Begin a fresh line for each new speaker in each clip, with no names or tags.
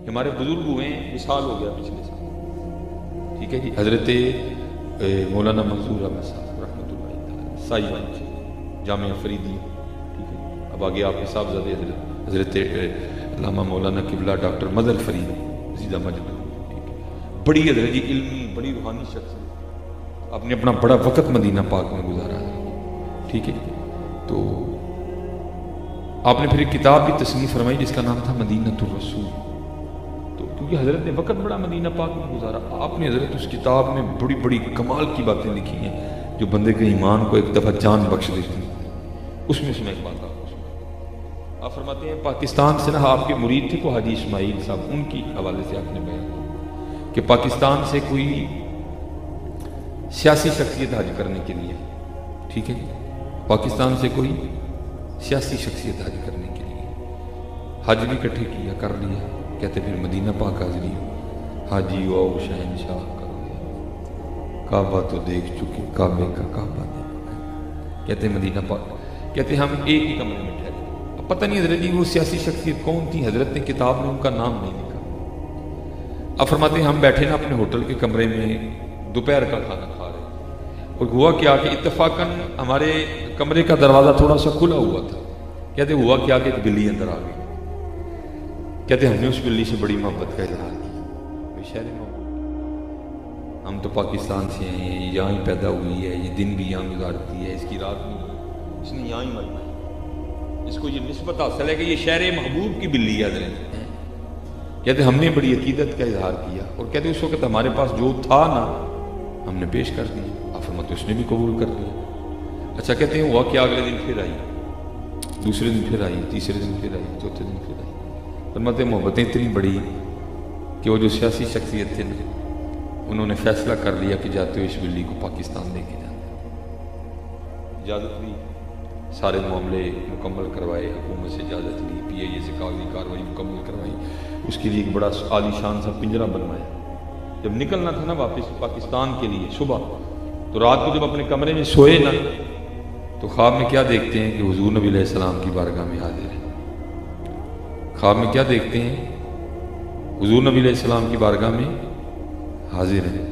ہمارے بزرگ ہوئے ہیں، وصال ہو گیا پچھلے سال، ٹھیک ہے جی، حضرت مولانا منظور احمد صاحب رحمۃ اللہ تعالیٰ سائی بنچ جامعہ فریدی، ٹھیک ہے، اب آگے آپ کے صاحبزادے حضرت علامہ مولانا قبلہ ڈاکٹر مظہر فرید زیدہ مجد، ٹھیک ہے، بڑی حضرت جی علمی بڑی روحانی شخصیت، آپ نے اپنا بڑا وقت مدینہ پاک میں گزارا ہے، ٹھیک ہے، تو آپ نے پھر ایک کتاب بھی تصنیف فرمائی جس کا نام تھا مدینۃ الرسول، تو کیونکہ حضرت نے وقت بڑا مدینہ پاک میں گزارا، آپ نے حضرت اس کتاب میں بڑی بڑی کمال کی باتیں لکھی ہیں جو بندے کے ایمان کو ایک دفعہ جان بخش دیتی ہیں، اس میں سے میں ایک بات آپ فرماتے ہیں پاکستان سے نہ آپ کے مرید تھے کو حاجی اسماعیل صاحب، ان کی حوالے سے آپ نے بیان کیا کہ پاکستان سے کوئی سیاسی شخصیت حج کرنے کے لیے، ٹھیک ہے، پاکستان سے کوئی سیاسی شخصیت حج کرنے کے لیے حج بھی اکٹھے کیا کر لیا، کہتے پھر مدینہ پاک حاضری ہو، حاجی او شہنشاہ کرو، کعبہ تو دیکھ چکے کعبے کا کعبہ دیکھ، کہتے مدینہ پاک، کہتے ہم ایک ہی کمرے میں ٹھہرے، اب پتہ نہیں حضرت جی وہ سیاسی شخصیت کون تھی، حضرت نے کتاب میں ان کا نام نہیں لکھا، اب فرماتے ہیں ہم بیٹھے نا اپنے ہوٹل کے کمرے میں دوپہر کا کھانا کھا رہے، اور ہوا کیا کہ اتفاقاً ہمارے کمرے کا دروازہ تھوڑا سا کھلا ہوا تھا، کہتے ہوا کیا کہ ایک بلی اندر آ گئی، کہتے ہم نے اس بلی سے بڑی محبت کا اظہار کیا، شہر محبت، ہم تو پاکستان سے ہیں، یہاں ہی پیدا ہوئی ہے، یہ دن بھی یہاں گزارتی ہے، اس کی رات بھی اس نے یہاں ہی مرنا ہے، اس کو یہ نسبت حاصل ہے کہ یہ شہر محبوب کی بلی ہے حضرت، کہتے ہم نے بڑی عقیدت کا اظہار کیا، اور کہتے اس وقت ہمارے پاس جو تھا نا ہم نے پیش کر دیا، فرماتے اس نے بھی قبول کر لیا، اچھا کہتے ہیں ہوا کہ اگلے دن پھر آئی، دوسرے دن پھر آئی، تیسرے دن پھر آئی، چوتھے دن پھر آئی، فرماتے محبتیں اتنی بڑی کہ وہ جو سیاسی شخصیت تھے نا انہوں نے فیصلہ کر لیا کہ جاتے ہوئے اس بلی کو پاکستان لے کے جاتے، اجازت لی، سارے معاملے مکمل کروائے، حکومت سے اجازت لی، پی اے سے کاغذی کارروائی مکمل کروائی، اس کے لیے ایک بڑا عالی شان سا پنجرہ بنوایا، جب نکلنا تھا نا واپس پاکستان کے لیے صبح، تو رات کو جب اپنے کمرے میں سوئے نا تو خواب میں کیا دیکھتے ہیں کہ حضور نبی علیہ السلام کی بارگاہ میں حاضر ہے، خواب میں کیا دیکھتے ہیں، حضور نبی علیہ السلام کی بارگاہ میں حاضر ہے،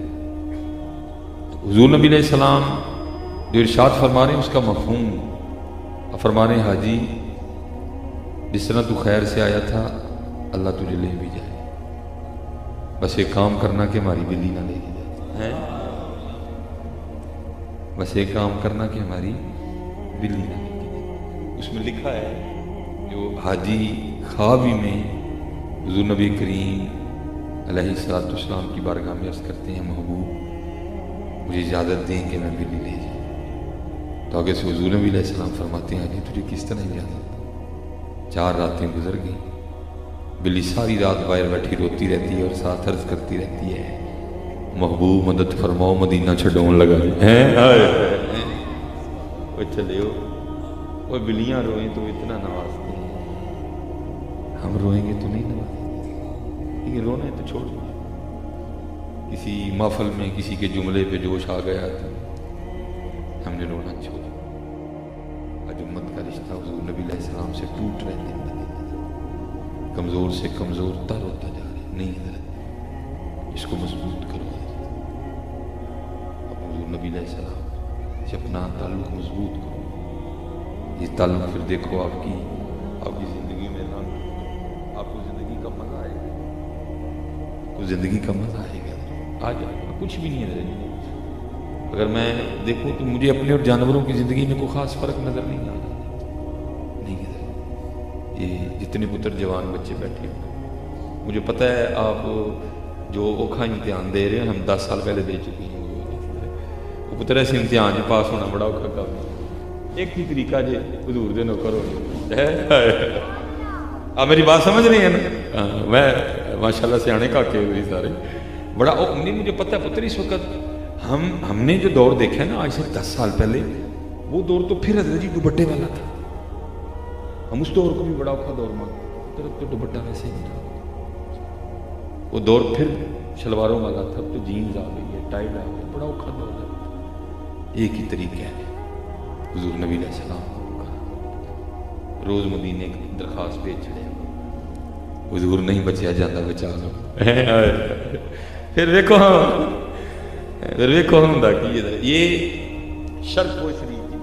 حضور نبی علیہ السلام جو ارشاد فرما رہے ہیں اس کا مفہوم فرما رہے ہیں، حاجی جس طرح تو خیر سے آیا تھا اللہ تجھے لے بھی جائے، بس ایک کام کرنا کہ ہماری بلی نہ لے کے جائے، بس ایک کام کرنا کہ ہماری بلی نہ لے کے جائے، اس میں لکھا ہے جو حاجی خواب ہی میں حضور نبی کریم علیہ السلام کی بارگاہ میں عرض کرتے ہیں محبوب مجھے اجازت دیں کہ میں بلی لے جاؤں، تو آگے سے حضور نبی علیہ السلام فرماتے ہیں حاجی تجھے کس طرح اجازت، 4 راتیں گزر گئیں، بلی ساری رات باہر بیٹھی روتی رہتی ہے اور ساتھ عرض کرتی رہتی ہے محبوب مدد فرماؤ مدینہ چھڈون لگا وہ چلے ہو، وہ بلیاں روئیں تو اتنا نوازتے ہیں، ہم روئیں گے تو نہیں نوازیں گے، لیکن رونا ہے تو چھوڑ دیں، کسی محفل میں کسی کے جملے پہ جوش آ گیا تو ہم نے رونا چھوڑ، آج امت کا رشتہ حضور نبی علیہ السلام سے ٹوٹ رہے ہیں، کمزور سے کمزور تر ہوتا جا رہا ہے، نہیں حضرت اس کو مضبوط کرو، اب حضور نبی علیہ السلام سے اپنا تعلق مضبوط کرو، یہ تعلق پھر دیکھو آپ کی زندگی میں رنگ، آپ کو زندگی کا مزہ آئے گا، زندگی کا مزہ آئے گا، آ جائے گا، کچھ بھی نہیں ہے زندگی، اگر میں دیکھوں تو مجھے اپنے اور جانوروں کی زندگی میں کوئی خاص فرق نظر نہیں آ رہا، نہیں ہے، یہ جتنے پتر جوان بچے بیٹھے ہیں مجھے پتہ ہے آپ جو اوکھا امتحان دے رہے ہیں ہم 10 سال پہلے دے چکے ہیں، وہ پتر ایسے امتحان جو پاس ہونا بڑا اوکھا کام ہے، ایک ہی طریقہ جی حضور دے نوکر ہو، آپ میری بات سمجھ رہے ہیں نا، میں ماشاءاللہ سیانے کاکے ہوئی سارے بڑا نہیں، مجھے پتہ ہے پتر اس وقت ہم نے جو دور دیکھا ہے نا آج سے 10 سال پہلے، وہ دور تو پھر حضرت جی دوپٹے والا تھا، ہم اس دور کو بھی بڑا اوکھا دور مانتے، تو دوپٹہ ویسے ہی تھا، وہ دور پھر شلواروں والا تھا، تو جینز آ گئی ہے، ٹائٹ آ گئی، بڑا اوکھا دور ہے، ایک ہی طریقہ ہے حضور نبی علیہ السلام روز مدینے کی درخواست بھیج چڑھے، حضور نہیں بچیا جاتا بچا لو پھر ویکو ہوں کی یہ شرک و شریف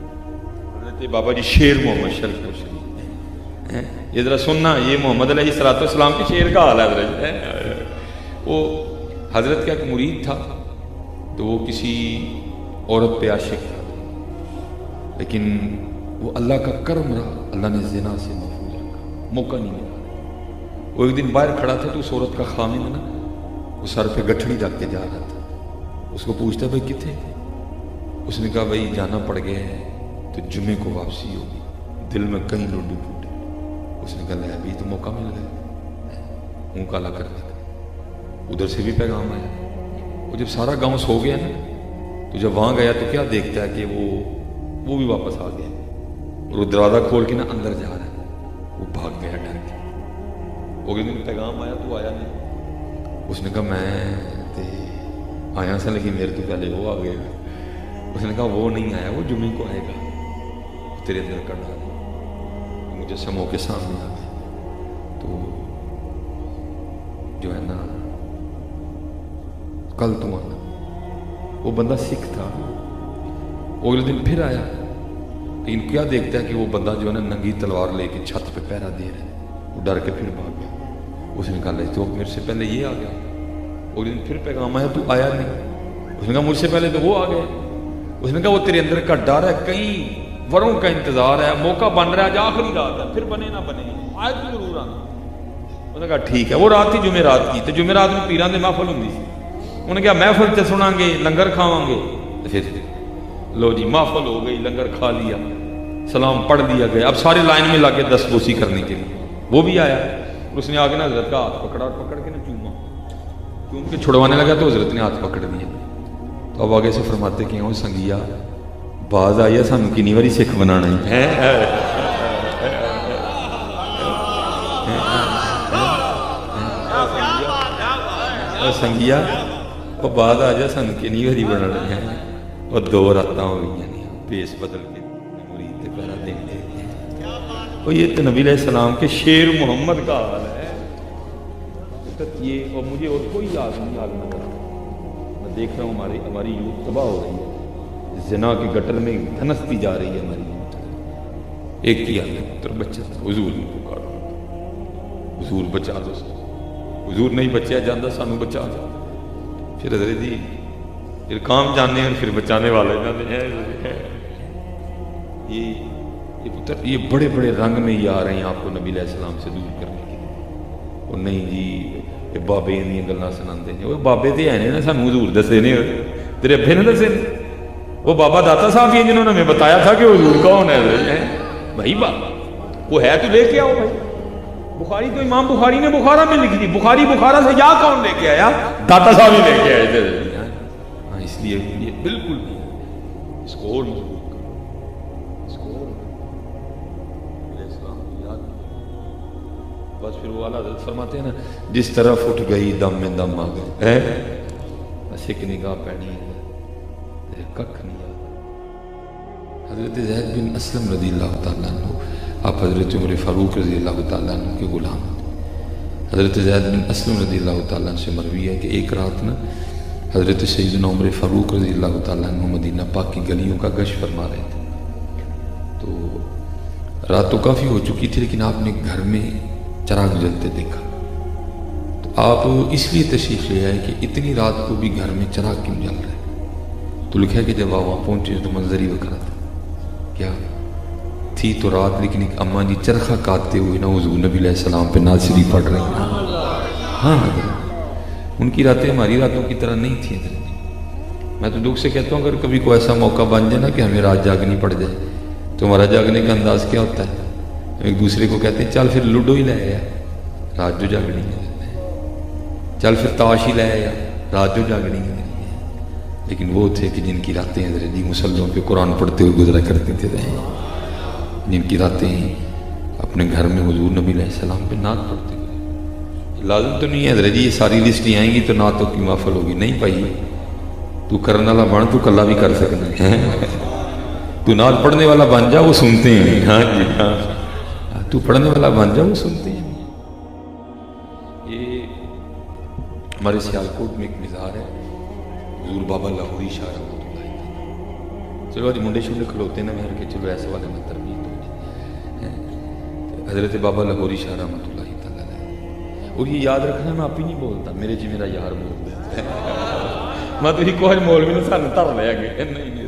حضرت بابا جی شیر محمد شرک و شریف یہ ذرا سننا یہ محمد علیہ الصلوۃ والسلام کے شیر کا حال ہے وہ حضرت کا ایک مرید تھا تو وہ کسی عورت پہ عاشق تھا لیکن وہ اللہ کا کرم رہا اللہ نے زنا سے محفوظ رکھا موقع نہیں ملا وہ ایک دن باہر کھڑا تھا تو اس عورت کا خامن نا وہ سر پہ گٹھڑی رکھ کے جا رہا تھا اس کو پوچھتا بھائی کتنے اس نے کہا بھائی جانا پڑ گیا ہے تو جمعے کو واپسی ہوگی دل میں کہیں لوڈو ٹوٹے اس نے کہا ابھی تو موقع مل گیا منہ کالا کر دیا ادھر سے بھی پیغام آیا وہ جب سارا گاؤں سو گیا نا تو جب وہاں گیا تو کیا دیکھتا ہے کہ وہ بھی واپس آ گیا اور وہ دروازہ کھول کے نا اندر جا رہا ہے وہ بھاگ گیا ڈر کے وہ دن پیغام آیا تو آیا نہیں اس نے کہا میں آیا سا لیکن میرے تو پہلے وہ آ گیا اس نے کہا وہ نہیں آیا وہ جمعے کو آئے گا تیرے اندر کر ڈالا مجھے سمو کے سامنے آ گیا تو جو ہے نا کل تم آنا وہ بندہ سکھ تھا وہ اگلے دن پھر آیا لیکن کیا دیکھتا ہے کہ وہ بندہ جو ہے نا ننگی تلوار لے کے چھت پہ پہرا دے رہا ہے وہ ڈر کے پھر بھاگ گیا اس نے کہا تو میرے سے پہلے یہ آ گیا اگلے دن پھر پیغام آیا تو آیا نہیں اس نے کہا مجھ سے پہلے تو وہ آ گئے اس نے کہا وہ تیرے اندر کا ڈر ہے کہیں وروں کا انتظار ہے موقع بن رہا ہے جو آخری رات ہے پھر بنے نہ بنے آئے تو ضرور آنا اس نے کہا ٹھیک ہے وہ رات تھی جمعرات کی تو جمعرات میں پیران دے محفل ہوں سی انہوں نے کہا محفل تے سناں گے لنگر کھاواں گے پھر لو جی محفل ہو گئی لنگر کھا لیا سلام پڑھ دیا گیا اب سارے لائن میں لگے دس بوسی کرنے کے لیے وہ بھی آیا اس نے آگے نا حضرت کا ہاتھ پکڑا اور پکڑ کے نا چوما چوم کے چھڑوانے لگا تو حضرت نے ہاتھ پکڑ دیا تو اب آگے سے فرماتے کہ ہوں سنگیا باز آئی ہے سانو کنی واری سکھ بنانا ہی سنگیا وہ بعد آ جا سن کے نہیں ہری بنا رہے ہیں اور دو راتاں ہو گئی ہیں پیس بدل کے مرید تے پیرا دے وہ یہ تو نبی علیہ السلام کے شیر محمد کا حال ہے یہ اور مجھے اور کوئی یاد نہیں یاد نہ کرا میں دیکھ رہا ہوں ہماری یوتھ تباہ ہو رہی ہے زنا کی گٹر میں دھنستی جا رہی ہے ہماری یوتھ ایک کیا پتر بچہ حضور نے پکارا حضور بچا دو حضور نہیں بچیا جاندہ سانو بچا دو پھر حضرت جی پھر کام جانے ہیں پھر بچانے والے جانے ہیں یہ پتر یہ بڑے بڑے رنگ میں یہ آ رہے ہیں آپ کو نبی علیہ السلام سے دور کرنے کے لیے اور نہیں جی بابے دیا گلاں سناندے ہیں وہ بابے تے ہیں نا سانو حضور دسے نے تیرے ابے نے دسے نے وہ بابا داتا صاحب ہی جنہوں نے ہمیں بتایا تھا کہ حضور کون ہے بھائی بابا وہ ہے تو لے کے آؤ بھائی بخاری تو امام بخاری نے بخارا میں لکھی تھی بخاری بخارا سے یا کون لے کے آیا داتا صاحب ہی لے کے آئے تھے ہاں اس لیے یہ بالکل نہیں اس کو اور مضبوط کرو اس کو اور اسلام کو یاد بس پھر وہ اعلیٰ حضرت فرماتے ہیں نا جس طرف اٹھ گئی دم میں دم آ گئے بس ایک نگاہ پہنی ہے ککھ نہیں یاد حضرت زید بن اسلم رضی اللہ تعالیٰ عنہ آپ حضرت عمر فاروق رضی اللہ تعالیٰ عنہ کے غلام حضرت زید بن اسلم رضی اللہ تعالیٰ عنہ سے مروی ہے کہ ایک رات نا حضرت سیدنا عمر فاروق رضی اللہ تعالیٰ عنہ مدینہ پاک کی گلیوں کا گشت فرما رہے تھے تو رات تو کافی ہو چکی تھی لیکن آپ نے گھر میں چراغ جلتے دیکھا تو آپ اس لیے تشریف لے آئے کہ اتنی رات کو بھی گھر میں چراغ کیوں جل رہے تو لکھا کہ جب آپ وہاں پہنچے تو منظر ہی وکھرا تھا کیا تھی تو رات لیکن ایک اماں جی چرخہ کاٹتے ہوئے نا حضور نبی علیہ السلام پہ ناز شریف پڑھ رہے ہیں ہاں ان کی راتیں ہماری راتوں کی طرح نہیں تھیں میں تو دکھ سے کہتا ہوں اگر کبھی کوئی ایسا موقع بن جائے نا کہ ہمیں رات جاگنی پڑ جائے تو ہمارا جاگنے کا انداز کیا ہوتا ہے ایک دوسرے کو کہتے ہیں چل پھر لوڈو ہی لے آیا رات جو جاگنی ہے چل پھر تاش ہی لے آیا رات جو جاگنی ہے لیکن وہ تھے کہ جن کی راتیں حضرت جی مسلموں پہ قرآن پڑھتے ہوئے گزرا کرتے تھے جن کی راتیں اپنے گھر میں حضور نبی علیہ السلام پہ نعت پڑھتے ہوئے لازم تو نہیں ہے حضرت جی یہ ساری لسٹ آئیں گی تو نعتوں کی محفل ہوگی نہیں پائی تو کرنے والا بن تو کلا بھی کر سکنا ہے تو نعت پڑھنے والا بن جا وہ سنتے ہیں ہاں جی ہاں تو پڑھنے والا بن جا وہ سنتے ہیں ہمارے سیالکوٹ میں ایک مزار ہے حضور بابا لاہوری شاہ رحمۃ اللہ تعالیٰ. چلو اج منڈے شنڈے کھلوتے نا میں کہ چلو ایسے والے میں تربیت ہو جائے. حضرت بابا لاہوری شاہ رحمۃ اللہ تعالیٰ نے. اور یہ یاد رکھنا میں آپ ہی نہیں بولتا, میرے جی میرا یار بولتا ہے. میں تو کوئی مولوی نے سانو دھر لیا گیا نہیں,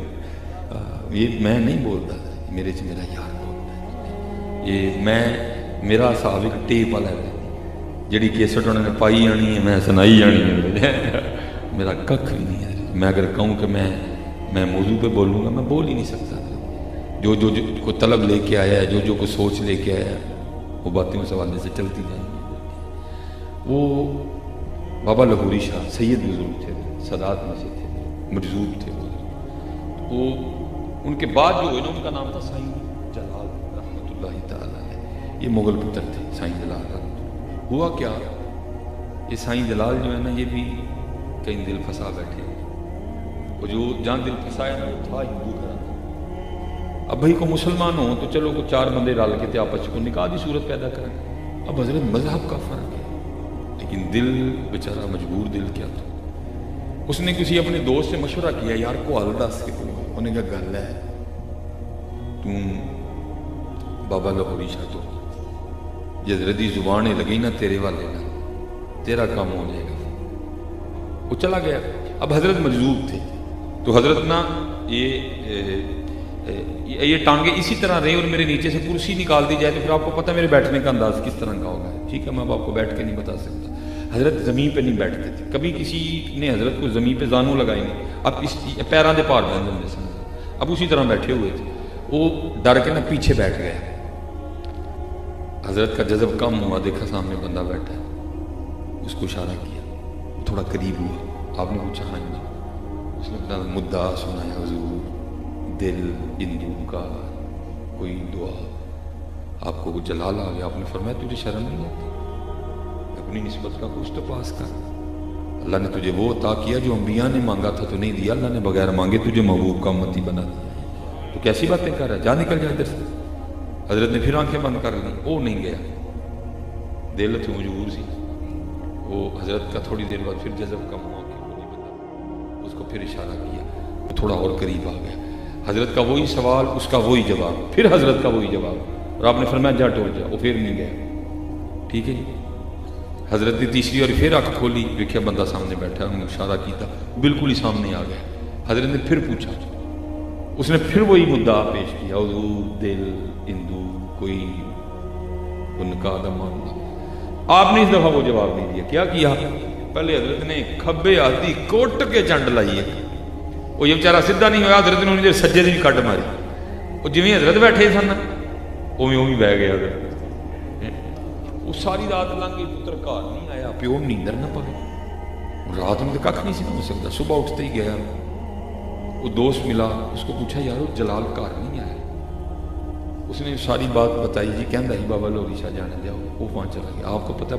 یہ میں نہیں بولتا, میرے جی میرا یار بولتا ہے. یہ میں میرا حساب ایک ٹیپ والا ہے, جڑی کیسٹ انہوں نے پائی جانی ہے میں سنائی جانی ہے. میرا ککھ بھی نہیں ہے. میں اگر کہوں کہ میں موضوع پہ بولوں گا, میں بول ہی نہیں سکتا. جو کو طلب لے کے آیا ہے, جو کو سوچ لے کے آیا ہے, وہ باتیں اس حوالے سے چلتی جائیں. وہ بابا لاہوری شاہ سید بزرگ تھے, سادات میں سے تھے, مجذوب تھے. وہ ان کے بعد جو ہے نا ان کا نام تھا سائیں جلال رحمۃ اللہ تعالیٰ علیہ. یہ مغل پتر تھے سائیں جلال رحمۃ اللہ. ہوا کیا, یہ سائیں جلال جو ہے نا یہ بھی کہیں دل پھنسا بیٹھے. وہ جو جہاں دل پھنسایا نا وہ تھا ہندو گھرانا. اب بھائی کو مسلمان ہوں تو چلو کو چار بندے ڈال کے تھے آپس کو نکاح کی صورت پیدا کریں. اب حضرت مذہب کا فرق ہے, لیکن دل بیچارہ مجبور دل کیا تھا. اس نے کسی اپنے دوست سے مشورہ کیا, یار کو حل دس کے کوئی. انہیں کہا گل ہے تم بابا لاہوری شاہ تو حضرت دی زبان لگی نا تیرے والے نا تیرا کام ہو جائے گا. وہ چلا گیا. اب حضرت مجذوب تھے تو حضرت نا یہ ٹانگیں اسی طرح رہے اور میرے نیچے سے کرسی نکال دی جائے تو پھر آپ کو پتہ میرے بیٹھنے کا انداز کس طرح کا ہوگا. ٹھیک ہے, میں اب آپ کو بیٹھ کے نہیں بتا سکتا. حضرت زمین پہ نہیں بیٹھتے تھے, کبھی کسی نے حضرت کو زمین پہ زانوں لگائی نہیں. اب اس پیروں کے پار بند ہوتے سن. اب اسی طرح بیٹھے ہوئے تھے. وہ ڈر کے نا پیچھے بیٹھ گیا. حضرت کا جذب کم ہوا, دیکھا سامنے بندہ بیٹھا ہے, اس کو اشارہ کیا, تھوڑا قریب ہوا. آپ نے پوچھا ہاں جی. اس نے اپنا مدعا سنایا, حضور دل ہندو کا کوئی دعا, آپ کو جلال آ گیا. آپ نے فرمایا تجھے شرم نہیں آتی, اپنی نسبت کا کچھ تو پاس کر. اللہ نے تجھے وہ عطا کیا جو انبیاء نے مانگا تھا تو نہیں دیا. اللہ نے بغیر مانگے تجھے محبوب کا امتی بنا دیا. تو کیسی باتیں کر رہا ہے, جا نکل جا ادھر سے. حضرت نے پھر آنکھیں بند کر لی. وہ نہیں گیا, دل تو مجبور سی. وہ حضرت کا تھوڑی دیر بعد پھر جذب کم ہوا کہ وہ نہیں بتا. اس کو پھر اشارہ کیا, وہ تھوڑا اور قریب آ گیا. حضرت کا وہی سوال, اس کا وہی جواب, پھر حضرت کا وہی جواب. اور آپ نے فرمایا جا ٹول جا. وہ پھر نہیں گیا. ٹھیک ہے جی. حضرت نے تیسری اور پھر آنکھ کھولی, دیکھا بندہ سامنے بیٹھا, انہوں نے اشارہ کیا, بالکل ہی سامنے آ گیا. حضرت نے پھر پوچھا, اس نے پھر وہی مدعا پیش کیا, حضور دل ہندو کوئی نکاح کا معاملہ. آپ نے اس دفعہ وہ جواب نہیں دیا. کیا پہلے حضرت نے کھبے ہاتھی کوٹ کے چنڈ لائی ہے. وہ یہ بیچارہ سیدھا نہیں ہوا. حضرت نے انہیں سجے دی کٹ ماری. وہ جویں حضرت بیٹھے سن اویں بہ گیا. حضرت وہ ساری رات لنਘ گئی, پتر گھر نہیں آیا, پیو نیندر نہ پوے. رات میں تو کھ نہیں سی ہو سکتا. صبح اٹھتے ہی گیا, وہ دوست ملا, اس کو پوچھا یار وہ جلال گھر نہیں آیا. اس نے ساری بات بتائی. جی کہندا ہی بابا لاہوری شاہ جانے جاؤ. وہ وہاں چلا گیا. آپ کو پتہ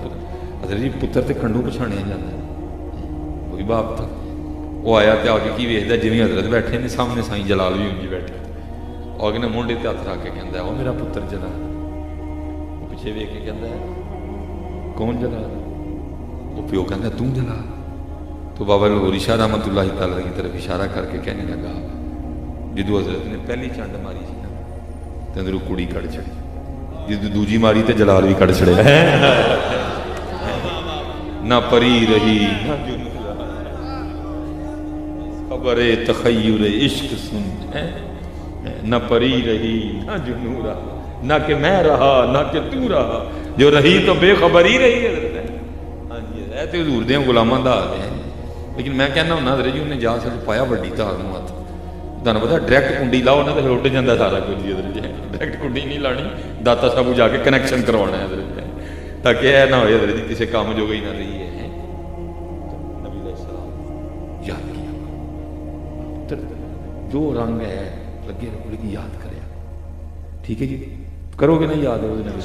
حضرت جی پتر تے کھنڈو پچھاڑیا جاتا ہے, وہی باپ تھا. وہ آیا تے آ کے کی ویکھدا جویں حضرت بیٹھے نے سامنے سائیں جلال بھی انج بیٹھے. اور نے مونڈے تے ہاتھ رکھ کے کہندا او میرا پتر جلال. وہ پیچھے ویکھ کے کہندا ہے کون جلال؟ وہ پیو کہندا تم جلال. تو بابا لاہوری شاہ رحمۃ اللہ تعالیٰ کی طرف اشارہ کر کے کہنے لگا, جدو حضرت نے پہلی چنڈ ماری سی نا تے اندروں کڑی کڑ چڑی, جدو دوجی ماری تے جلال بھی کڑ چڑے. نہ پری رہی نہ جنورا, خبر تخیر عشق سن. نہ پری رہی نہ جنورا, نہ کہ میں رہا نہ کہ تو رہا, جو رہی تو بے خبر ہی رہی. ہاں جی اے تے حضور دے غلاماں دا حال ہے. لیکن میں کہنا ہوں حضرت جی انہیں جا سچ پایا وڈی تار نو ہاتھ. تمہیں پتا ڈائریکٹ کنڈی لاؤ نہ تو اٹھ جاتا سارا کچھ. حضرت جی ڈائریکٹ کنڈی نہیں لانی, داتا صاحب جا کے کنیکشن کروانا ہے حضرت جی, تاکہ اے نہ ہوئے حضرت جی کسی کام جو گئی نہ رہی ہے. نبی علیہ السلام یاد کیا, جو رنگ ہے لگے رکھو کی یاد کرے. ٹھیک ہے جی, کرو گے نا یاد ہوگی نبی.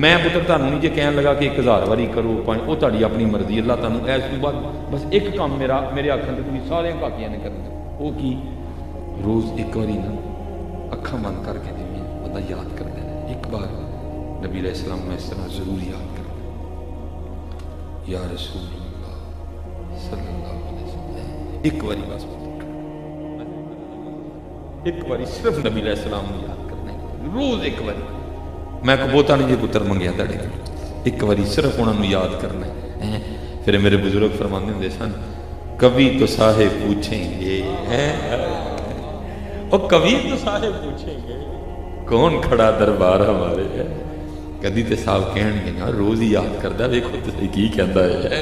میں پتر تمہیں نہیں جی کہنے لگا کہ 1000 باری کرو, وہ تاری اپنی مرضی. اللہ تمہیں اس کے بعد بس ایک کام میرے آخر سے تھی سارے کاکیاں نے کرنا. وہ کی روز ایک باری نا اکھاں بند کر کے جی بندہ یاد کر دینا ایک بار نبی علیہ السلام میں اس طرح ضرور یاد کرنا. یا رسول اللہ صلی اللہ علیہ وسلم. ایک باری بس ایک باری صرف نبی علیہ السلام نے یاد کرنا ہے روز ایک باری. میں کو بوتا نہیں جی پتر منگیا تھے ایک باری صرف انہوں نے یاد کرنا ہے. پھر میرے بزرگ فرماندے ہوندے سن کبھی تو صاحب پوچھیں گے اور کبھی تو صاحب پوچھیں گے کون کھڑا دربار ہمارے ہے. کدی تے صاحب کہن گے نا روز ہی یاد کردا ویکھو تے کی کہندا ہے.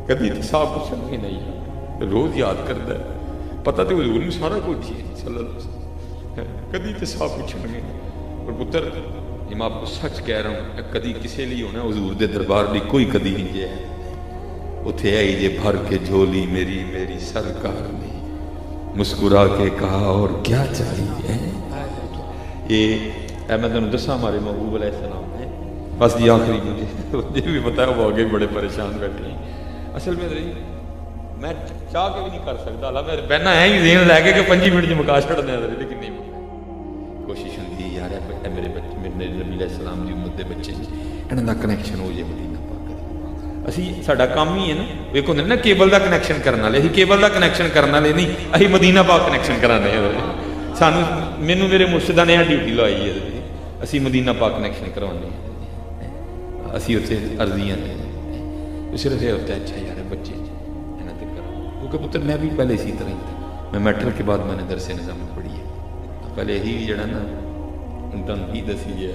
کدی تے صاحب پوچھیں گے نہیں روز یاد کردا ہے. پتہ تے حضور نے سارا کچھ ہی صلی اللہ علیہ وسلم. کدی تے صاحب پوچھیں گے اور پتر یہ میں آپ کو سچ کہہ رہا ہوں کدی کسی لیے ہونا حضور دے دربار لی کوئی کدی نہیں گیا ہے. اتھے آئی جے بھر کے جھولی میری میری سرکار نے مسکرا کے کہا اور کیا چاہیے. یہ میں تمہیں دسا ہمارے محبوب علیہ السلام ہے. بس جی آخری مجھے بھی پتا ہے وہ آگے بڑے پریشان بیٹھے ہیں. اصل میں میں چاہ کے بھی نہیں کر سکتا اللہ میں بہنا ہے ہی ذہن لے کے کہ 5 منٹ میں مکا چھڑنے والے لیکن نہیں کوشش ہوتی یار میرے بچے میرے نبی علیہ السلام کی امت کے بچے انہوں کا کنیکشن ہو جائے مدینہ پاک. اسی ساڈا کام ہی ہے نا ایک ہوتا نا کیبل کا کنیکشن کرنے والے اسی کیبل کا کنیکشن کرنے والے نہیں اسی مدینہ پاک کنیکشن کرانے سانو مینوں میرے مرشدہ نے ڈیوٹی لائی ہے اسی مدینہ پاک کنیکشن کروانے اسی اتنے عرضیاں نے صرف یہ ہوتا ہے اچھا یار بچے یہاں تک کرو کیونکہ پتر میں بھی پہلے اسی طرح ہی تھا. میں میٹرک کے بعد میں نے درس نظام پڑھی ہے پہلے یہی جڑا نا تمہیں ہی دسی ہے.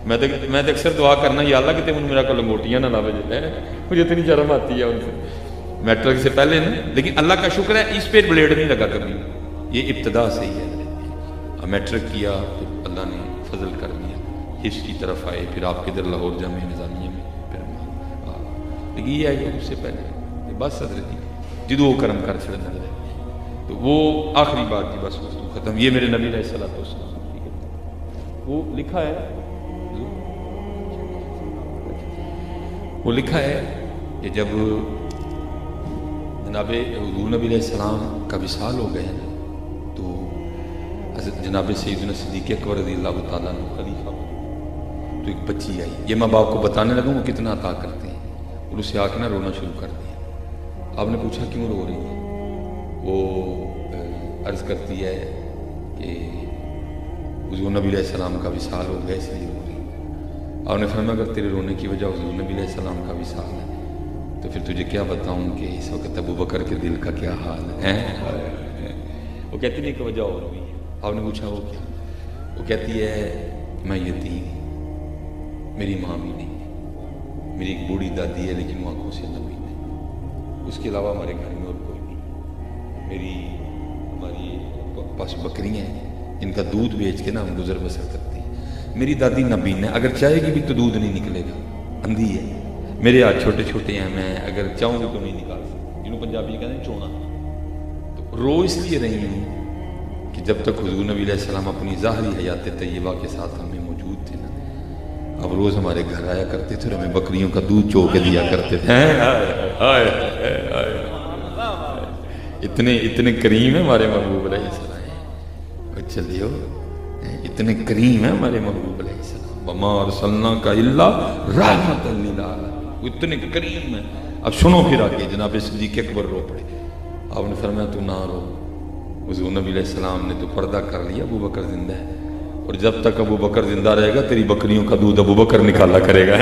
میں تو اکثر دعا کرنا یا اللہ کہ میرا کو لنگوٹیاں نہ لاوے مجھے اتنی شرم آتی ہے ان سے میٹرک سے پہلے نا. لیکن اللہ کا شکر ہے اس پہ بلیڈ نہیں لگا کبھی یہ ابتدا سے ہی ہے. میٹرک کیا پھر اللہ نے فضل کر دیا حفظ کی طرف آئے پھر آپ کے ادھر لاہور جامعہ نظامیہ میں پھر لیکن یہ ہے کہ اس سے پہلے بس حضرت جی جدو وہ کرم کر چڑھنا تو وہ آخری بات جی بس ختم. یہ میرے نبی علیہ الصلوۃ والسلام ٹھیک ہے وہ لکھا ہے کہ جب جناب حضور نبی علیہ السلام کا وصال ہو گئے تو حضرت جناب سیدنا صدیق اکبر رضی اللہ تعالیٰ عنہ خلیفہ تو ایک بچی آئی. یہ میں باپ کو بتانے لگا وہ کتنا عطا کرتے ہیں اور اسے آ کے نہ رونا شروع کر دیا. آپ نے پوچھا کیوں رو رہی ہے. وہ عرض کرتی ہے کہ حضور نبی علیہ السلام کا وصال ہو گیا اس لیے رو رہی. آپ نے فرمایا اگر تیرے رونے کی وجہ حضور نبی علیہ السلام کا وصال ہے تو پھر تجھے کیا بتاؤں کہ اس وقت ابو بکر کے دل کا کیا حال ہے. وہ کہتی نہیں کہ وجہ اور ہوئی. آپ نے پوچھا وہ کیا. وہ کہتی ہے میں یتیم میری ماں بھی نہیں ہے میری ایک بوڑھی دادی ہے لیکن وہ آنکھوں سے نمی ہے. اس کے علاوہ ہمارے گھر میں اور کوئی نہیں. ہماری پاس بکریاں ہیں ان کا دودھ بیچ کے نا ہم گزر بسر کرتے ہیں. میری دادی نبین ہے اگر چاہے گی بھی تو دودھ نہیں نکلے گا اندھی ہے. میرے ہاتھ چھوٹے چھوٹے ہیں میں اگر چاہوں گی تو نہیں نکال سکتی جنہوں پنجابی کہتے ہیں چونا. تو رو اس لیے رہی ہوں کہ جب تک حضور نبی علیہ السلام اپنی ظاہری حیات طیبہ کے ساتھ ہمیں موجود تھے نا اب روز ہمارے گھر آیا کرتے تھے اور ہمیں بکریوں کا دودھ چو کے دیا کرتے تھے. اتنے کریم ہیں ہمارے محبوب علیہ السلام. چلیو اتنے کریم ہیں ہمارے محبوب علیہ السلام. وما ارسلناک الا رحمۃ للعالمین اتنے کریم ہیں. اب سنو پھر آگے جناب صدیق اکبر رو پڑے. آپ نے فرمایا تو نہ رو حضور نبی علیہ السلام نے تو پردہ کر لیا ابو بکر زندہ ہے اور جب تک ابو بکر زندہ رہے گا تیری بکریوں کا دودھ ابو بکر نکالا کرے گا.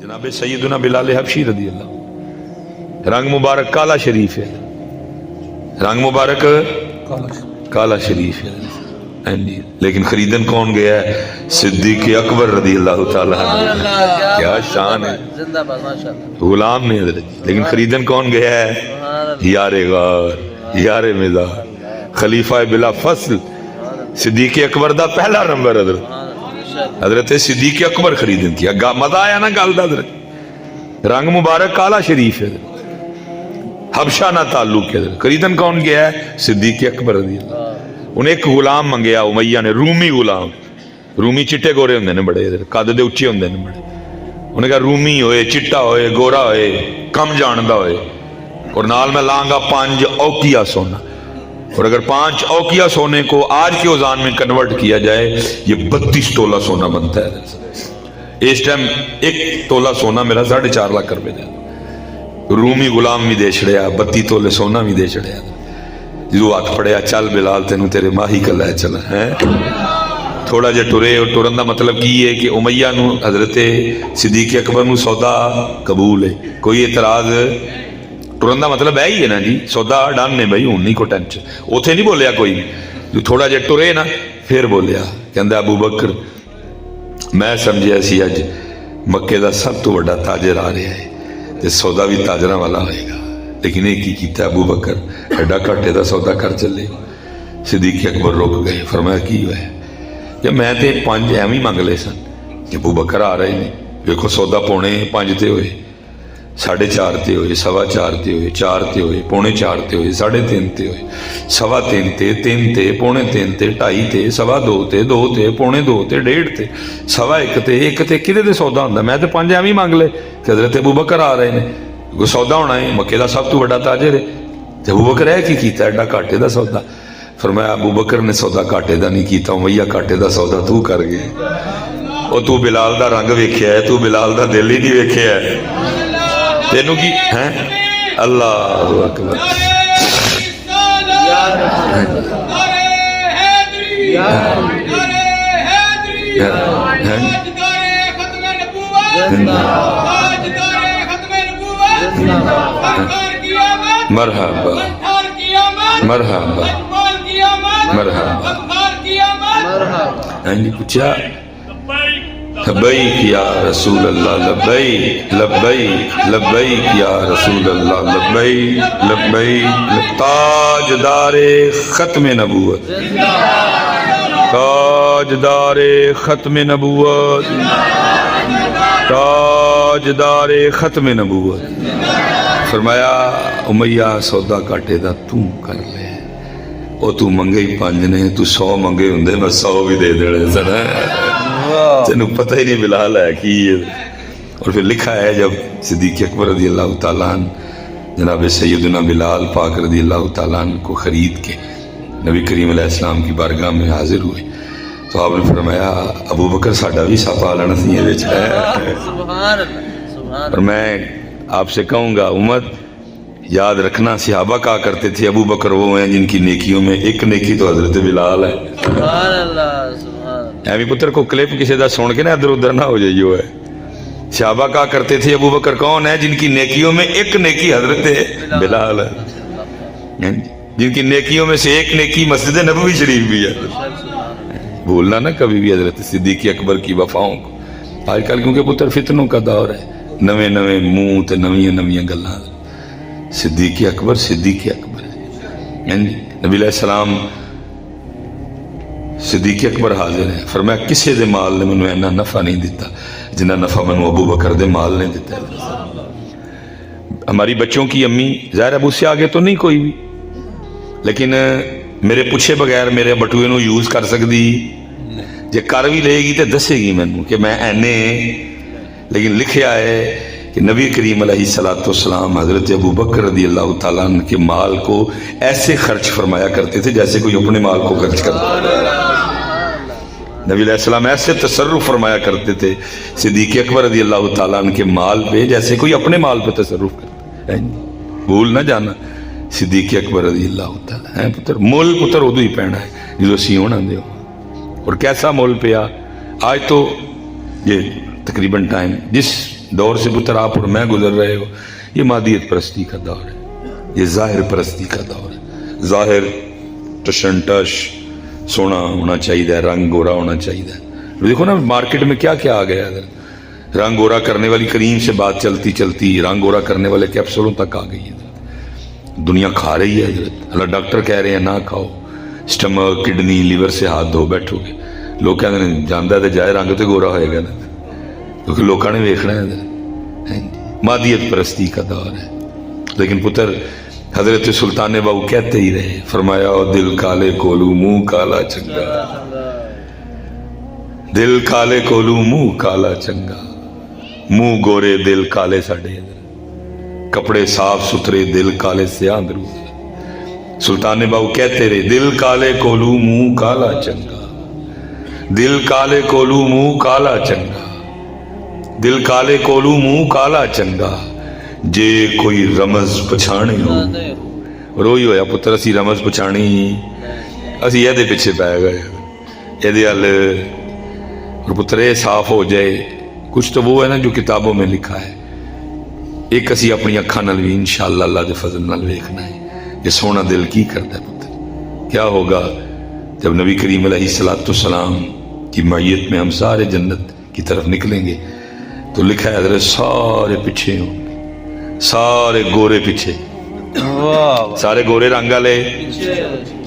جناب سیدنا بلال حبشی رضی اللہ رنگ مبارک کالا شریف ہے. رنگ مبارک کالا شریف ہے لیکن خریدن کون گیا ہے صدیق اکبر رضی اللہ تعالیٰ عنہ. کیا شان ہے غلام نے لیکن خریدن کون گیا ہے یار غار یار مزار خلیفہ بلا فصل صدیق اکبر دا پہلا نمبر حضرت صدیق اکبر خریدن کیا. مزہ آیا نا گل دا حضرت. رنگ مبارک کالا شریف ہے حبشہ نہ تعلق ہے. خریدن کون گیا ہے صدیق اکبر رضی اللہ. انہیں ایک غلام منگیا امیہ نے رومی غلام. رومی چٹے گورے ہوندے نے بڑے قد دے اچے ہوندے نے بڑے. انہیں کہا رومی ہوئے چٹا ہوئے گورا ہوئے کم جاندہ ہوئے اور نال میں لانگا 5 اوکیا سونا.
اور اگر 5 اوقیہ سونے کو آج کے اوزان میں کنورٹ کیا جائے یہ 32 تولہ سونا بنتا ہے۔ اس ٹائم 1 تولہ سونا میرا 4.5 لاکھ روپے دا، رومی غلام بھی دے چھڑیا، 32 تولے سونا بھی دے چھڑیا، جو ہاتھ پڑیا چل بلال تینوں تیرے ماہی کلا ہے چلا ہے۔ تھوڑا جا ٹرے، اور ٹرن دا مطلب کی ہے کہ امیہ نو حضرت صدیق اکبر نو سودا قبول ہے، کوئی اعتراض؟ ٹرن دا مطلب ہے ہی ہے نا جی، سودا ڈن ہے بھائی، ہوں نہیں کو ٹینشن۔ اوتھے نہیں بولیا کوئی، جو تھوڑا جا ٹرے نا پھر بولیا، کہندا ابو بکر میں سمجھیا سی اج مکے دا سب تو بڑا تاجر آ رہا ہے تے سودا بھی تاجراں والا ہوئے گا، لیکن ایک کی کیتا ابو بکر ایڈا گھاٹے دا سودا کر چلے۔ صدیق اکبر رک گئے، فرمایا کی ہوئے؟ کہ میں تے 5 ایویں منگ لے سن کہ ابو بکر آ رہے ہیں، دیکھو سودا 4.5 تے ہوئے، 4.5 تے ہوئے، 4.25 تے ہوئے، 4 تے ہوئے، 4.25 تے ہوئے، 3.5 تے ہوئے، 3.25 تے، 3 تے، 3.25 تے، 2.5 تے، 2.25 تے، 2 تے، 2.25 تے، 1.5 تے، 1.25 تے، 1 تے، کدے تے سودا ہوندا؟ میں تے 5 ایویں منگ لے کہ حضرت ابو بکر آ رہے ہیں، کوئی سودا ہونا ہے، مکے دا سب تو بڑا تاجر ہے۔ تے ابو بکر ہے کی کیتا ایڈا گھاٹے دا سودا؟ فرمایا ابو بکر نے سودا گھاٹے دا نہیں کیتا، امیہ گھاٹے دا سودا تو کر گئے۔ او تو بلال دا رنگ ویکھیا ہے، تو بلال دا دل ہی نہیں ویکھیا ہے، تینوں کی ہیں؟ اللہ اکبر۔ مرحبا مرحبا مرحبا۔ پوچھا لبیک یا رسول اللہ، لبیک لبیک لبیک یا رسول اللہ، لبیک لبیک۔ تاجدار ختم نبوت، تاجدار ختم نبوت، تاجدار ختم نبوت۔ فرمایا امیہ سودا کاٹے دا تو کر لے، او تو منگے ہی 5 نے، تو 100 منگے ہوندے میں 100 بھی دے دینے سن، تینوں پتہ ہی نہیں بلال ہے کی ہے۔ اور پھر لکھا ہے جب صدیق اکبر رضی اللہ تعالیٰ عنہ جناب سیدنا بلال پاک رضی اللہ تعالیٰ عنہ کو خرید کے نبی کریم علیہ السلام کی بارگاہ میں حاضر ہوئے تو آپ نے فرمایا ابو بکر ساڈا بھی ساپا لڑنا سی ہے۔ اور میں آپ سے کہوں گا امت یاد رکھنا، صحابہ کہا کرتے تھے ابو بکر وہ ہیں جن کی نیکیوں میں ایک نیکی تو حضرت بلال ہے۔ سبحان اللہ۔ ایویں پتر کو کلپ کسی دا سن کے نا ادھر ادھر نہ ہو جائیو ہے۔ صحابہ کہا کرتے تھے ابو بکر کون ہے؟ جن کی نیکیوں میں ایک نیکی حضرت بلال ہے، جن کی نیکیوں میں سے ایک نیکی مسجد نبوی شریف بھی ہے۔ بھولنا نا کبھی بھی حضرت صدیق اکبر کی وفاؤں کو۔ آج کل کیونکہ پتر فتنوں کا دور ہے، نویں نویں منہ تے نویاں نویاں گلاں۔ صدیق اکبر صدیق اکبر نبی علیہ السلام صدیق اکبر حاضر ہیں، فرمایا کسی دے مال نے منو اینا نفع نہیں دیتا جنہ نفع منو ابو بکر دے مال نے دیتا ہے۔ ہماری بچوں کی امی ظاہر ابو سے آگے تو نہیں کوئی بھی، لیکن میرے پوچھے بغیر میرے بٹوئے نو یوز کر سکتی، جے کر بھی لے گی تے دسے گی مینوں کہ میں اینے، لیکن لکھیا ہے کہ نبی کریم علیہ السلام حضرت ابو بکر رضی اللہ تعالیٰ عنہ کے مال کو ایسے خرچ فرمایا کرتے تھے جیسے کوئی اپنے مال کو خرچ کرتا ہے۔ نبی علیہ السلام ایسے تصرف فرمایا کرتے تھے صدیق اکبر رضی اللہ تعالیٰ عنہ کے مال پہ جیسے کوئی اپنے مال پہ تصرف کرتا ہے۔ بھول نہ جانا صدیق اکبر رضی اللہ تعالیٰ ہے پتر، مول پتر ادو ہی پہنا ہے جدو سی ہونا دے ہو۔ اور کیسا مول پیا آج تو یہ تقریباً ٹائم جس دور سے پتر آپ اور میں گزر رہے ہو، یہ مادیت پرستی کا دور ہے، یہ ظاہر پرستی کا دور ہے۔ ظاہر ٹشن ٹش سونا ہونا چاہیے، رنگ گورا ہونا چاہیے۔ دیکھو نا مارکیٹ میں کیا کیا آ گیا ہے، رنگ گورا کرنے والی کریم سے بات چلتی چلتی رنگ گورا کرنے والے کیپسولوں تک آ گئی ہے۔ دنیا کھا رہی ہے حضرت، اللہ ڈاکٹر کہہ رہے ہیں نہ کھاؤ، سٹمک کڈنی لیور سے ہاتھ دھو بیٹھو گے، لوگ کہتے ہیں جاندہ تے جائے رنگ تے گورا ہوئے گا نا، کیونکہ لوگوں نے ویکھنا ہے۔ مادیت پرستی کا دور ہے، لیکن پتر حضرت سلطان باؤ کہتے ہی رہے، فرمایا دل کالے کولو منہ کالا چنگا، دل کالے کولو منہ کالا چنگا، منہ گورے دل کالے ساڈے، کپڑے صاف ستھرے دل کالے سیاہ درود۔ سلطان باؤ کہتے رہے دل کالے کولو منہ کالا چنگا، دل کالے کولو منہ کالا چنگا، دل کالے کولو منہ کالا چنگا، جے کوئی رمز پچھانے ہو۔ روئی ہویا پتر اسی رمز پچھانی اسی یہ پیچھے پہ گئے یہ اور پتر یہ صاف ہو جائے کچھ تو وہ ہے نا جو کتابوں میں لکھا ہے، ایک اسی اپنی اکھاں نال بھی انشاءاللہ اللہ دے فضل نال ویکھنا ہے یہ سونا دل کی کرتا ہے پتر۔ کیا ہوگا جب نبی کریم علیہ السلام کی معیت میں ہم سارے جنت کی طرف نکلیں گے تو لکھا ہے حضرت سارے پیچھے ہوں گے، سارے گورے پیچھے، سارے گورے رنگ والے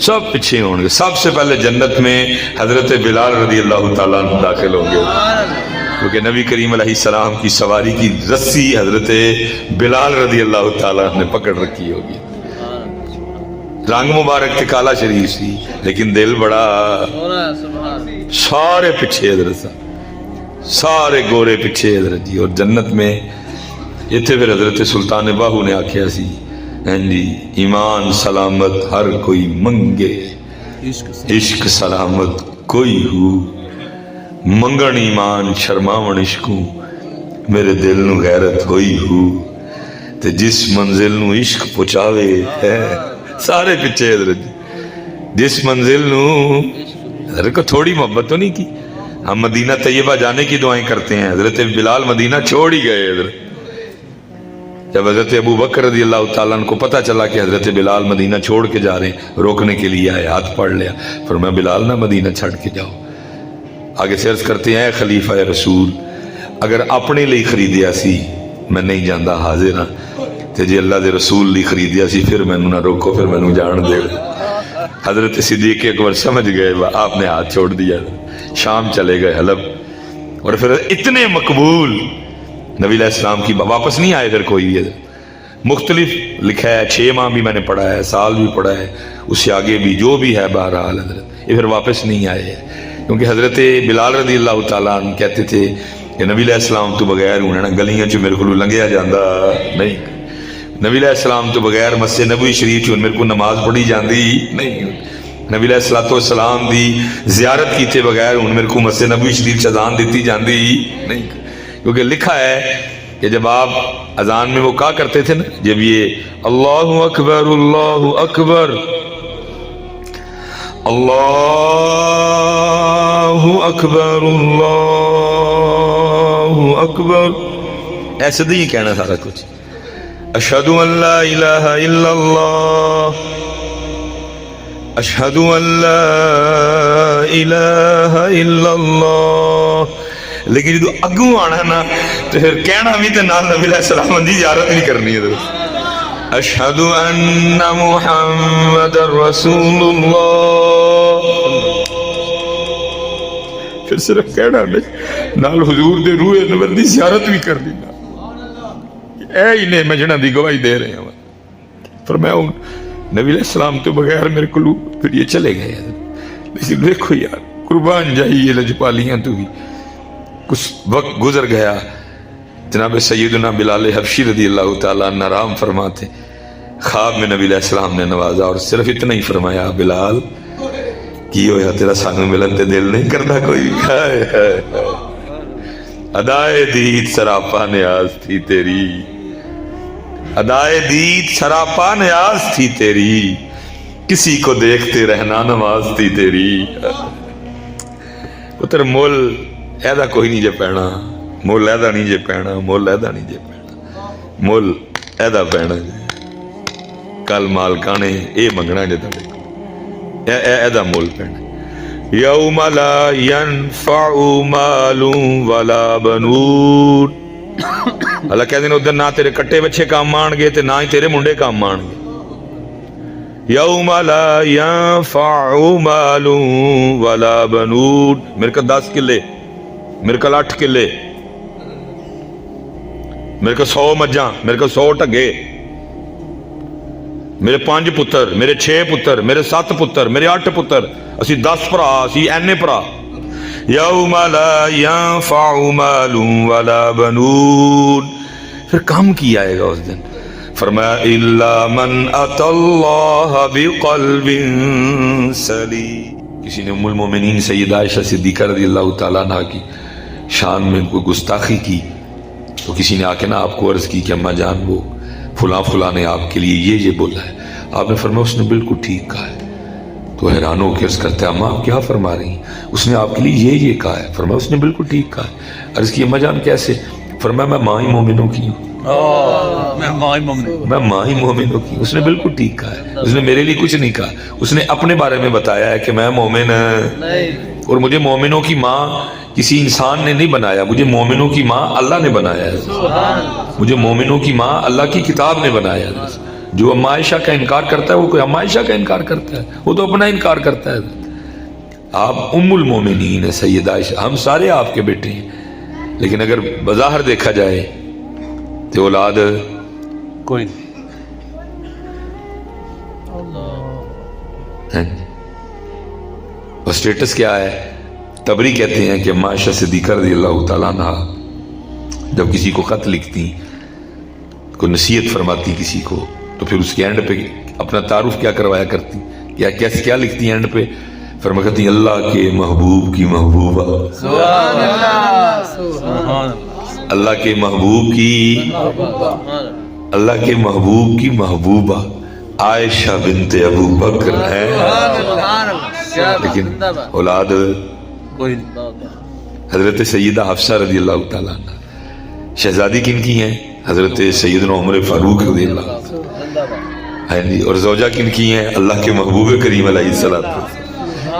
سب پیچھے ہوں گے۔ سب سے پہلے جنت میں حضرت بلال رضی اللہ تعالیٰ عنہ داخل ہوں گے، کیونکہ نبی کریم علیہ السلام کی سواری کی رسی حضرت بلال رضی اللہ تعالیٰ عنہ نے پکڑ رکھی ہوگی۔ رنگ مبارک تے کالا شریف سی لیکن دل بڑا، سارے پیچھے حضرت صاحب، سارے گورے پیچھے حضرت جی۔ اور جنت میں اتنے پھر حضرت سلطان باہو نے آکھیا سی جی ایمان سلامت ہر کوئی منگے، عشق سلامت کوئی ہو، منگن ایمان شرماون عشقوں میرے دل نو غیرت ہوئی ہو، تے جس منزل نو عشق پہنچاوے ہے سارے پیچھے حضرت جس منزل نو حضرت کو تھوڑی محبت تو نہیں کی۔ ہم مدینہ طیبہ جانے کی دعائیں کرتے ہیں، حضرت بلال مدینہ چھوڑ ہی گئے حضرت۔ جب حضرت ابو بکر رضی اللہ تعالیٰ عنہ کو پتہ چلا کہ حضرت بلال مدینہ چھوڑ کے جا رہے ہیں، روکنے کے لیے آئے، ہاتھ پڑھ لیا، فرمایا بلال نہ مدینہ چھڑ کے جاؤ۔ آگے سے عرض کرتے ہیں اے خلیفہ رسول اگر اپنے لیے خریدیا سی میں نہیں جاندہ حاضر ہاں، تے جی اللہ دے رسول لی خریدیا سی پھر میں نہ روکو، پھر میں جان دے۔ حضرت صدیق اکبر سمجھ گئے، آپ نے ہاتھ چھوڑ دیا، شام چلے گئے حلب، اور پھر اتنے مقبول نبی علیہ السلام کی واپس نہیں آئے۔ پھر کوئی بھی مختلف لکھا ہے، 6 ماہ بھی میں نے پڑھا ہے، سال بھی پڑھا ہے، اس سے آگے بھی جو بھی ہے بہرحال حضرت یہ پھر واپس نہیں آئے، کیونکہ حضرت بلال رضی اللہ تعالیٰ عنہ کہتے تھے کہ نبی علیہ السلام تو بغیر انہوں نے گلیاں چ میرے کو لنگیا جاندہ نہیں، نبی علیہ السلام تو بغیر مسجد نبوی شریف چ میرے کو نماز پڑھی جاندی نہیں، نبی علیہ السلام دی زیارت کیتے بغیر ہن میرے کو مسجد نبوی شریف اذان دیتی جاندی نہیں، کیونکہ لکھا ہے کہ جب آپ اذان میں وہ کہا کرتے تھے نا، جب یہ اللہ اکبر اللہ اکبر اللہ اکبر اللہ اکبر ایسے نہیں کہنا سارا کچھ، اشہد ان لا الہ الا اللہ اشہد ان لا الہ الا اللہ، لیکن جدو اگوں آنا نا تو پھر کہنا بھی تو نال نبی علیہ السلام دی زیارت بھی کرنی ہے۔ اشہد ان محمد رسول اللہ، پھر صرف کہنا نہیں، نال حضور دے روح انور دی زیارت بھی کرنی، اے ہی نے مجھنا دی گواہی دے رہے ہیں۔ فرمایا نبی علیہ السلام تو بغیر میرے کو پھر یہ چلے گئے، لیکن دیکھو یار قربان جائیے لجپالیاں تو بھی کچھ وقت گزر گیا، جناب سیدنا بلال حبشی رضی اللہ تعالیٰ عنہ آرام فرماتے، خواب میں نبی علیہ السلام نے نوازا اور صرف اتنا ہی فرمایا بلال کی ہویا تیرا سانو ملن تے دل نہیں کرنا کوئی، ادائے دید سراپا نیاز تھی تیری، ادائے دید سراپا نیاز تھی تیری، کسی کو دیکھتے رہنا نماز تھی تیری۔ پتر مول ایدہ کوئی نہیں جے پینا، مول ایدہ نہیں جے پینا، مول ایدہ نہیں جے پینا، مول ایدہ پینا جے کل مالکانے اے منگنا جے تھے ایدہ مول پینا۔ یوم لا ینفع مال ولا بنون، اللہ کہہ دینا ادھر نہ تیرے کٹے بچے کام آن گے تے نہ ہی تیرے منڈے کام آن گے۔ یوم لا ینفع مال ولا بنون، میرے کا 10 کلے، میرے کو 8 کلے، میرے کو 100 مجھاں، میرے کو 100 ٹگے، میرے 5 پتر، میرے 6 پتر، میرے 7 پتر، میرے 8 پتر، اسی 10 پرا، اسی اینے پرا۔ یوم لا ینفع مال ولا بنون، پھر کام کی آئے گا اس دن، فرمایا الا من اتى الله بقلب سلیم. کسی نے ام المومنین سیدہ عائشہ صدیقہ رضی اللہ تعالیٰ عنہ کی شان میں کوئی گستاخی کی تو کسی نے آ کے نا آپ کو عرض کی کہ اماں جان وہ فلاں فلاں نے آپ کے لیے یہ بولا ہے. آپ نے فرمایا اس نے بالکل ٹھیک کہا ہے. تو حیران ہو کے عرض کرتے ہیں اماں آپ کیا فرما رہی ہیں؟ اس نے آپ کے لیے یہ کہا ہے. فرمایا اس نے بالکل ٹھیک کہا ہے. عرض کی اماں جان کیسے؟ فرمایا میں ماں ہی مومنوں کی ہوں. میں ماں ہی مومنوں کی. اس نے بالکل ٹھیک کہا ہے. اس نے میرے لیے کچھ نہیں کہا. اس نے اپنے بارے میں بتایا ہے کہ میں مومن اور مجھے مومنوں کی ماں کسی انسان نے نہیں بنایا. مجھے مومنوں کی ماں اللہ نے بنایا ہے. مجھے مومنوں کی ماں اللہ کی کتاب نے بنایا ہے. جو اما عائشہ کا انکار کرتا ہے وہ کوئی اما عائشہ کا انکار کرتا ہے؟ وہ تو اپنا انکار کرتا ہے. آپ ام المومنین ہیں سیدہ عائشہ. ہم سارے آپ کے بیٹے ہیں لیکن اگر بظاہر دیکھا جائے تو اولاد کوئی نہیں. اور سٹیٹس کیا ہے؟ تبری کہتے ہیں کہ اما عائشہ صدیقہ رضی اللہ تعالیٰ عنہ جب کسی کو خط لکھتی کوئی نصیحت فرماتی کسی کو تو پھر اس کے اینڈ پہ اپنا تعارف کیا کروایا کرتی؟ کیا لکھتی اینڈ پہ؟ فرمایا کرتی اللہ کے محبوب کی محبوبہ. سبحان اللہ. سبحان اللہ. اللہ کے محبوب کی اللہ کے محبوب کی محبوبہ عائشہ بنت ابو بکر ہے. لیکن اولاد حضرت سیدہ حفصہ رضی اللہ تعالیٰ عنہ. شہزادی کن کی ہیں؟ حضرت سیدنا عمر فاروق رضی اللہ عنہ. اور زوجہ کن کی ہیں؟ اللہ کے محبوب کریم علیہ السلام،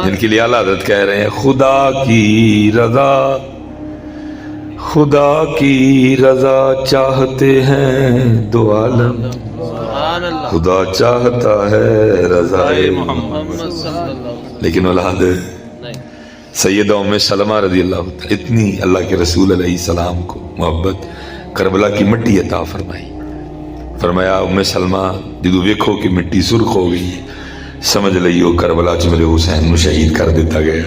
جن کے لیے اعلیٰ حضرت کہہ رہے ہیں خدا کی رضا، خدا کی رضا چاہتے ہیں دو عالم، خدا چاہتا ہے رضا محمد. لیکن اولاد سیدہ ام سلمہ رضی اللہ عنہ اتنی اللہ کے رسول علیہ السلام کو محبت، کربلا کی مٹی عطا فرمائی. فرمایا ام سلمہ جدو ویکھو کہ مٹی سرخ ہو گئی سمجھ لئیو کربلا چ میرے حسین نو شہید کر دیتا گیا.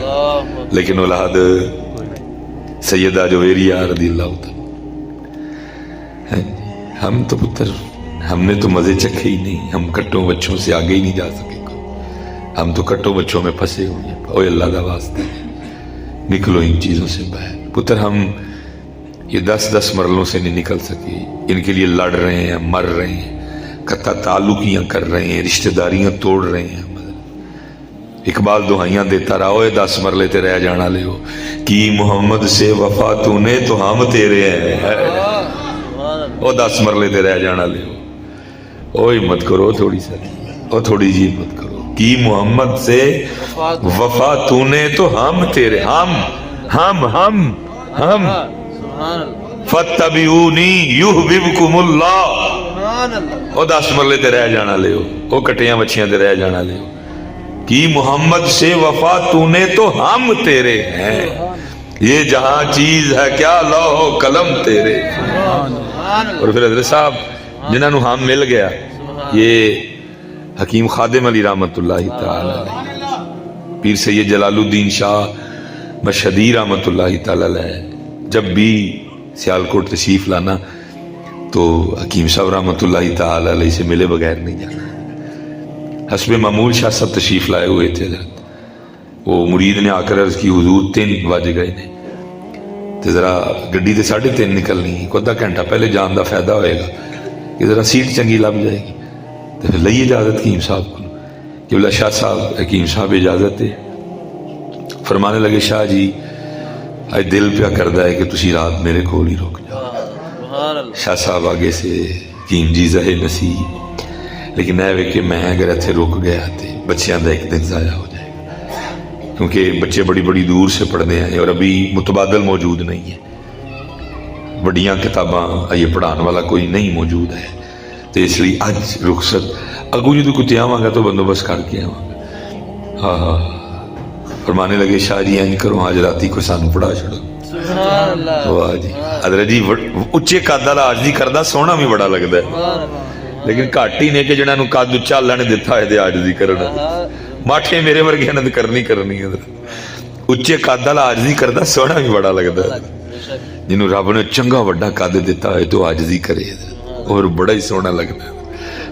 لیکن اولاد سیدہ جویریہ رضی اللہ عنہ، ہم تو پتر ہم نے تو مزے چکھے ہی نہیں. ہم کٹوں بچوں سے آگے ہی نہیں جا سکے. ہم تو کٹوں بچوں میں پھنسے ہوئے ہیں. اوے اللہ دا واسطہ نکلو ان چیزوں سے باہر. پتر ہم یہ 10 مرلوں سے نہیں نکل سکے. ان کے لیے لڑ رہے ہیں، مر رہے ہیں، قطع تعلقیاں کر رہے ہیں، رشتہ داریاں توڑ رہے ہیں. اقبال دہائیاں دیتا رہا اوے 10 مرلے تے رہ جانا لے ہو کی محمد سے وفا تو نے تو ہم تیرے ہیں. او 10 مرلے تے رہ جانا لے ہو. او ہمت کرو تھوڑی سا، او تھوڑی جی ہمت کرو. کی محمد سے وفا تو نے تو ہم تیرے، ہم فَاتَّبِعُونِي يُحْبِبْكُمُ اللَّهُ. او 10 مرلے تے رہ جانا لے ہو، او کٹیاں مچھیاں تے رہ جانا لے ہو. کی محمد سے وفا تو نے تو ہم تیرے ہیں، یہ جہاں چیز ہے کیا لوح و قلم تیرے. اور پھر حضرت صاحب جنہاں نو ہم مل گیا، یہ حکیم خادم علی رحمت اللہ تعالی علیہ، پیر سید جلال الدین شاہ مشہدی رحمت اللہ تعالی علیہ، جب بھی سیالکوٹ تشریف لانا تو حکیم صاحب رحمت اللہ تعالی علیہ سے ملے بغیر نہیں جانا. حسب معمول شاہ صاحب تشریف لائے ہوئے تھے. وہ مرید نے آ کر عرض کی حضور 3 بج گئے نے تو ذرا گڈی تے 3:30 نکلنی ہے، کو 1/2 گھنٹہ پہلے جان دا فائدہ ہوئے گا کہ ذرا سیٹ چنگی لب جائے گی. تو پھر لئی اجازت حکیم صاحب کو کہ بلا شاہ صاحب، حکیم صاحب اجازت ہے. فرمانے لگے شاہ جی آج دل پیا کردہ ہے کہ تسی رات میرے کول ہی رک جاؤ. شاہ صاحب آگے سے حکیم جی زہے نصیب، لیکن اے کہ میں اگر اتھے رک گیا تھے بچیاں دا ایک دن ضائع ہو جائے گا، کیونکہ بچے بڑی دور سے پڑھنے ہیں اور ابھی متبادل موجود نہیں ہے. بڑیاں کتاباں یہ پڑھان والا کوئی نہیں موجود ہے. تو اس لیے اج رخصت اگو جدو کتے آواں گا تو بندوبست کر کے آواں گا. ہاں فرمانے لگے شاہ جی اینج کرو آج راتی کو سانو پڑھا چھڑو. واہ جی حضرت جی اچے قد والا آج دی کردہ سونا بھی بڑا لگتا ہے، لیکن گھٹ ہی نے کہ جنہاں نو قد اچا اللہ نے دیتا ہے دے آج دی کرنا. ماٹھے میرے ورگے نے کرنی ہے. اچے قد والا آج دی کردہ سونا بھی بڑا لگتا ہے. جنہوں رب نے چنگا وڈا قد دیتا ہے تو آج دی کرے اور بڑا ہی سونا لگتا ہے.